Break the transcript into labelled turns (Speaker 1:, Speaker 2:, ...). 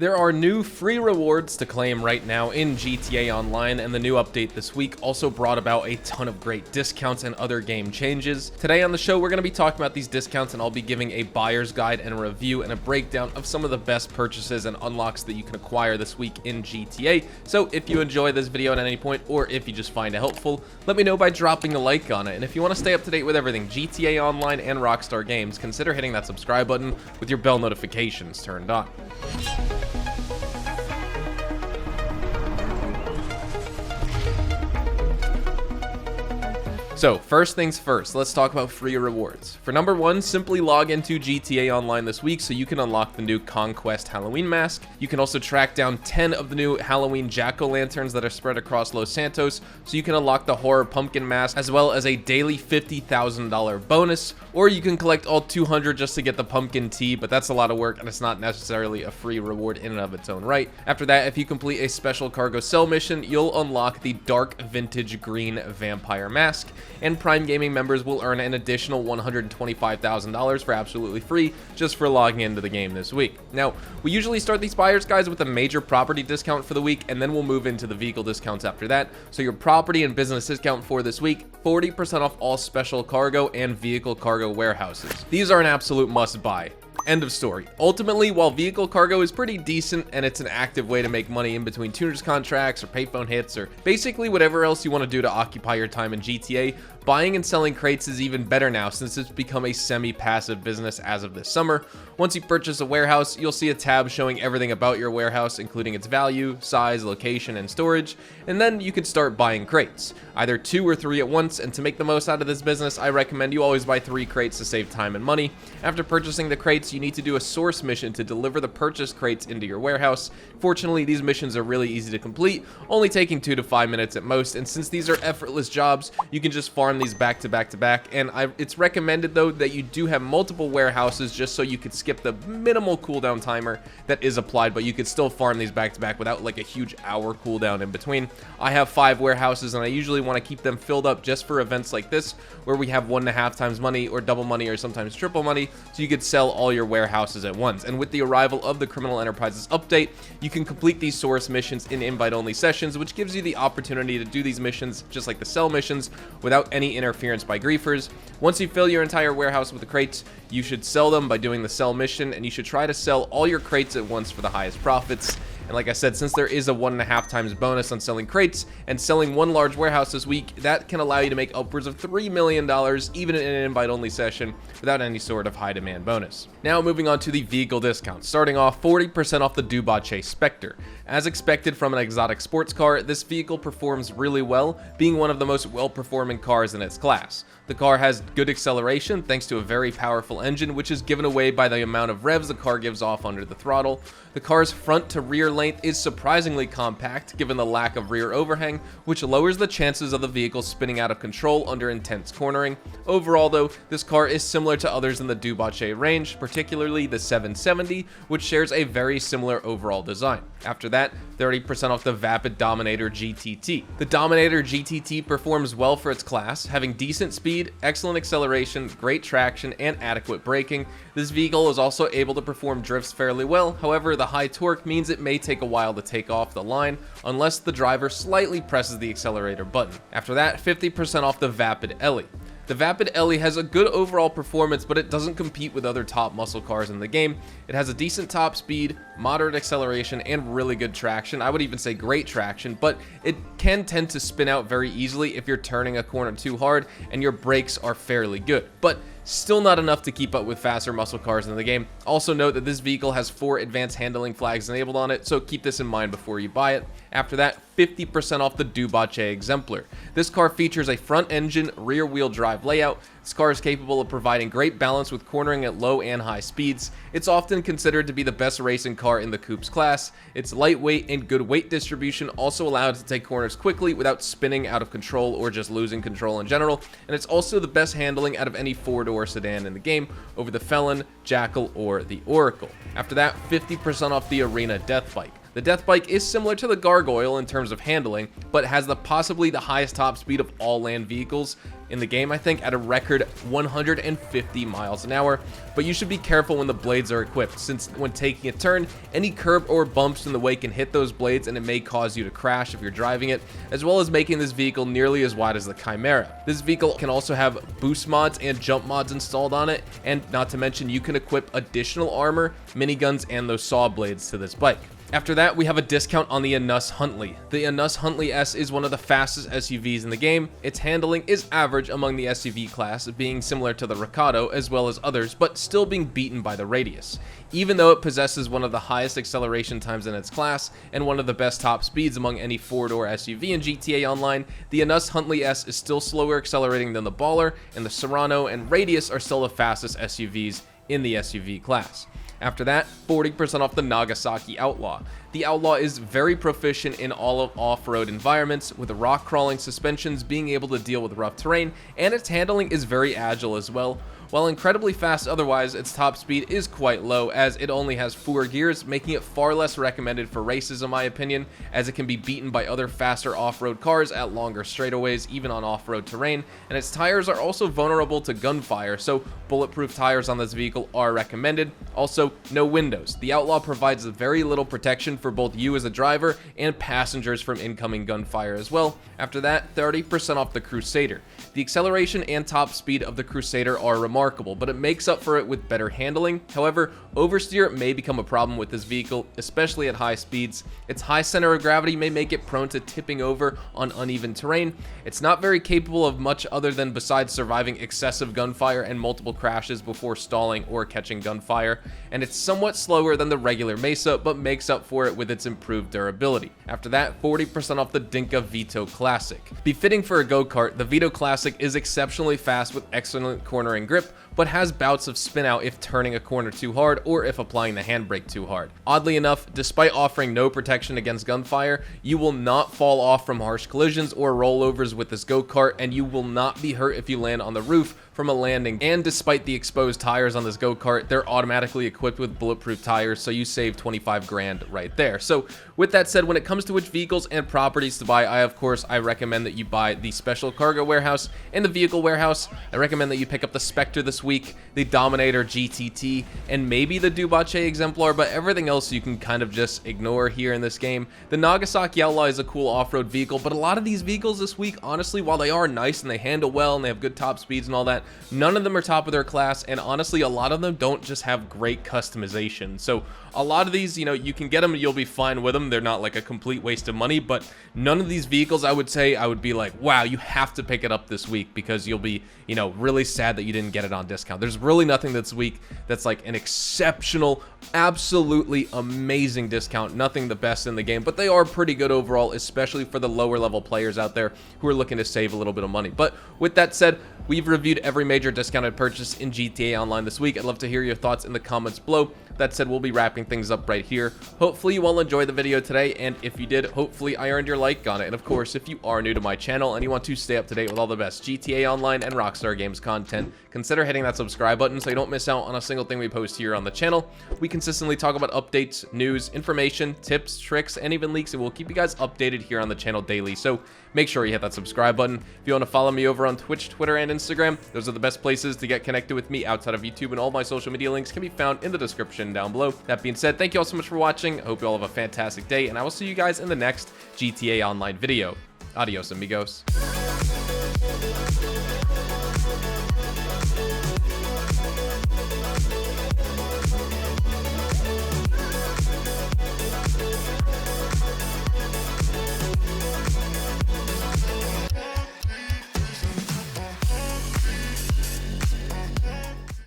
Speaker 1: There are new free rewards to claim right now in GTA Online, and the new update this week also brought about a ton of great discounts and other game changes. Today on the show, we're going to be talking about these discounts, and I'll be giving a buyer's guide and a review and a breakdown of some of the best purchases and unlocks that you can acquire this week in GTA. So if you enjoy this video at any point, or if you just find it helpful, let me know by dropping a like on it. And if you want to stay up to date with everything GTA Online and Rockstar games, consider hitting that subscribe button with your bell notifications turned on. So first things first, let's talk about free rewards. For number one, simply log into GTA Online this week so you can unlock the new Conquest Halloween mask. You can also track down 10 of the new Halloween jack-o'-lanterns that are spread across Los Santos so you can unlock the horror pumpkin mask, as well as a daily $50,000 bonus, or you can collect all 200 just to get the pumpkin tea, but that's a lot of work and it's not necessarily a free reward in and of its own right. After that, if you complete a special cargo cell mission, you'll unlock the dark vintage green vampire mask, and Prime Gaming members will earn an additional $125,000 for absolutely free just for logging into the game this week. Now, we usually start these buyers guides with a major property discount for the week, and then we'll move into the vehicle discounts after that. So your property and business discount for this week, 40% off all special cargo and vehicle cargo warehouses. These are an absolute must buy. End of story. Ultimately, while vehicle cargo is pretty decent and it's an active way to make money in between tuners contracts or payphone hits or basically whatever else you want to do to occupy your time in GTA, buying and selling crates is even better now since it's become a semi-passive business as of this summer. Once you purchase a warehouse, you'll see a tab showing everything about your warehouse, including its value, size, location, and storage, and then you can start buying crates, either 2 or 3 at once. And to make the most out of this business, I recommend you always buy 3 crates to save time and money. After purchasing the crates, you need to do a source mission to deliver the purchased crates into your warehouse. Fortunately, these missions are really easy to complete, only taking 2 to 5 minutes at most, and since these are effortless jobs, you can just farm these back to back to back. And it's recommended though that you do have multiple warehouses just so you could skip the minimal cooldown timer that is applied, but you could still farm these back to back without like a huge hour cooldown in between. I have 5 warehouses and I usually want to keep them filled up just for events like this where we have 1.5 times money or double money or sometimes triple money, so you could sell all your warehouses at once. And with the arrival of the Criminal Enterprises update, you can complete these source missions in invite-only sessions, which gives you the opportunity to do these missions just like the sell missions without any interference by griefers. Once you fill your entire warehouse with the crates, you should sell them by doing the sell mission, and you should try to sell all your crates at once for the highest profits. And like I said, since there is a 1.5 times bonus on selling crates and selling 1 large warehouse this week, that can allow you to make upwards of $3 million even in an invite-only session without any sort of high demand bonus. Now moving on to the vehicle discounts, starting off 40% off the Dubache Spectre. As expected from an exotic sports car, this vehicle performs really well, being one of the most well-performing cars in its class. The car has good acceleration thanks to a very powerful engine, which is given away by the amount of revs the car gives off under the throttle. The car's front to rear length is surprisingly compact given the lack of rear overhang, which lowers the chances of the vehicle spinning out of control under intense cornering. Overall though, this car is similar to others in the Dubache range, particularly the 770, which shares a very similar overall design. After that, 30% off the Vapid Dominator GTT. The Dominator GTT performs well for its class, having decent speed, excellent acceleration, great traction, and adequate braking. This vehicle is also able to perform drifts fairly well, however the high torque means it may take a while to take off the line unless the driver slightly presses the accelerator button. After that, 50% off the Vapid Ellie. The Vapid Ellie has a good overall performance, but it doesn't compete with other top muscle cars in the game. It has a decent top speed, moderate acceleration, and really good traction. I would even say great traction, but it can tend to spin out very easily if you're turning a corner too hard and your brakes are fairly good, but still not enough to keep up with faster muscle cars in the game. Also note that this vehicle has 4 advanced handling flags enabled on it, so keep this in mind before you buy it. After that, 50% off the Dubache Exemplar. This car features a front engine, rear wheel drive layout. This car is capable of providing great balance with cornering at low and high speeds. It's often considered to be the best racing car in the coupes class. Its lightweight and good weight distribution also allow it to take corners quickly without spinning out of control or just losing control in general, and it's also the best handling out of any 4-door sedan in the game over the Felon, Jackal, or the Oracle. After that, 50% off the Arena Death Bike. The Death Bike is similar to the Gargoyle in terms of handling, but has possibly the highest top speed of all land vehicles. in the game, I think, at a record 150 miles an hour. But you should be careful when the blades are equipped, since when taking a turn, any curb or bumps in the way can hit those blades and it may cause you to crash if you're driving it, as well as making this vehicle nearly as wide as the Chimera. This vehicle can also have boost mods and jump mods installed on it, and not to mention you can equip additional armor, miniguns, and those saw blades to this bike. After that, we have a discount on the ADIOS Huntley. The ADIOS Huntley S is one of the fastest SUVs in the game. Its handling is average among the SUV class, being similar to the Recado as well as others, but still being beaten by the Radius. Even though it possesses one of the highest acceleration times in its class and one of the best top speeds among any four-door SUV in GTA Online, the ADIOS Huntley S is still slower accelerating than the Baller, and the Serrano and Radius are still the fastest SUVs in the SUV class. After that, 40% off the Nagasaki Outlaw. The Outlaw is very proficient in all of off-road environments, with the rock crawling suspensions being able to deal with rough terrain, and its handling is very agile as well. While incredibly fast otherwise, its top speed is quite low, as it only has 4 gears, making it far less recommended for races in my opinion, as it can be beaten by other faster off-road cars at longer straightaways, even on off-road terrain, and its tires are also vulnerable to gunfire, so bulletproof tires on this vehicle are recommended. Also, no windows. The Outlaw provides very little protection for both you as a driver and passengers from incoming gunfire as well. After that, 30% off the Crusader. The acceleration and top speed of the Crusader are remarkable, but it makes up for it with better handling. However, oversteer may become a problem with this vehicle, especially at high speeds. Its high center of gravity may make it prone to tipping over on uneven terrain. It's not very capable of much other than besides surviving excessive gunfire and multiple crashes before stalling or catching gunfire, and it's somewhat slower than the regular Mesa, but makes up for it with its improved durability. After that, 40% off the Dinka Vito Classic. Befitting for a go-kart, the Vito Classic is exceptionally fast with excellent cornering grip, but has bouts of spin out if turning a corner too hard or if applying the handbrake too hard. Oddly enough, despite offering no protection against gunfire, you will not fall off from harsh collisions or rollovers with this go-kart, and you will not be hurt if you land on the roof from a landing. And despite the exposed tires on this go-kart, they're automatically equipped with bulletproof tires, so you save 25 grand right there. So with that said, when it comes to which vehicles and properties to buy, I recommend that you buy the Special Cargo Warehouse and the Vehicle Warehouse. I recommend that you pick up the Spectre this week, the Dominator GTT, and maybe the Dubache Exemplar, but everything else you can kind of just ignore here in this game. The Nagasaki Outlaw is a cool off-road vehicle, but a lot of these vehicles this week, honestly, while they are nice and they handle well and they have good top speeds and all that, none of them are top of their class, and honestly, a lot of them don't just have great customization. So a lot of these, you can get them and you'll be fine with them. They're not like a complete waste of money, but none of these vehicles, I would be like, wow, you have to pick it up this week, because you'll be, really sad that you didn't get it on discount. There's really nothing this week that's like an exceptional, absolutely amazing discount. Nothing the best in the game, but they are pretty good overall, especially for the lower level players out there who are looking to save a little bit of money. But with that said, we've reviewed every major discounted purchase in GTA Online this week. I'd love to hear your thoughts in the comments below. That said, we'll be wrapping things up right here. Hopefully you all enjoyed the video today, and if you did, hopefully I earned your like on it. And of course, if you are new to my channel and you want to stay up to date with all the best GTA Online and Rockstar Games content, consider hitting that subscribe button so you don't miss out on a single thing we post here on the channel. We consistently talk about updates, news, information, tips, tricks, and even leaks, and we'll keep you guys updated here on the channel daily. So make sure you hit that subscribe button. If you want to follow me over on Twitch, Twitter, and Instagram, those are the best places to get connected with me outside of YouTube, and all my social media links can be found in the description down below. That being said, thank you all so much for watching. I hope you all have a fantastic day, and I will see you guys in the next GTA Online video. Adios, amigos.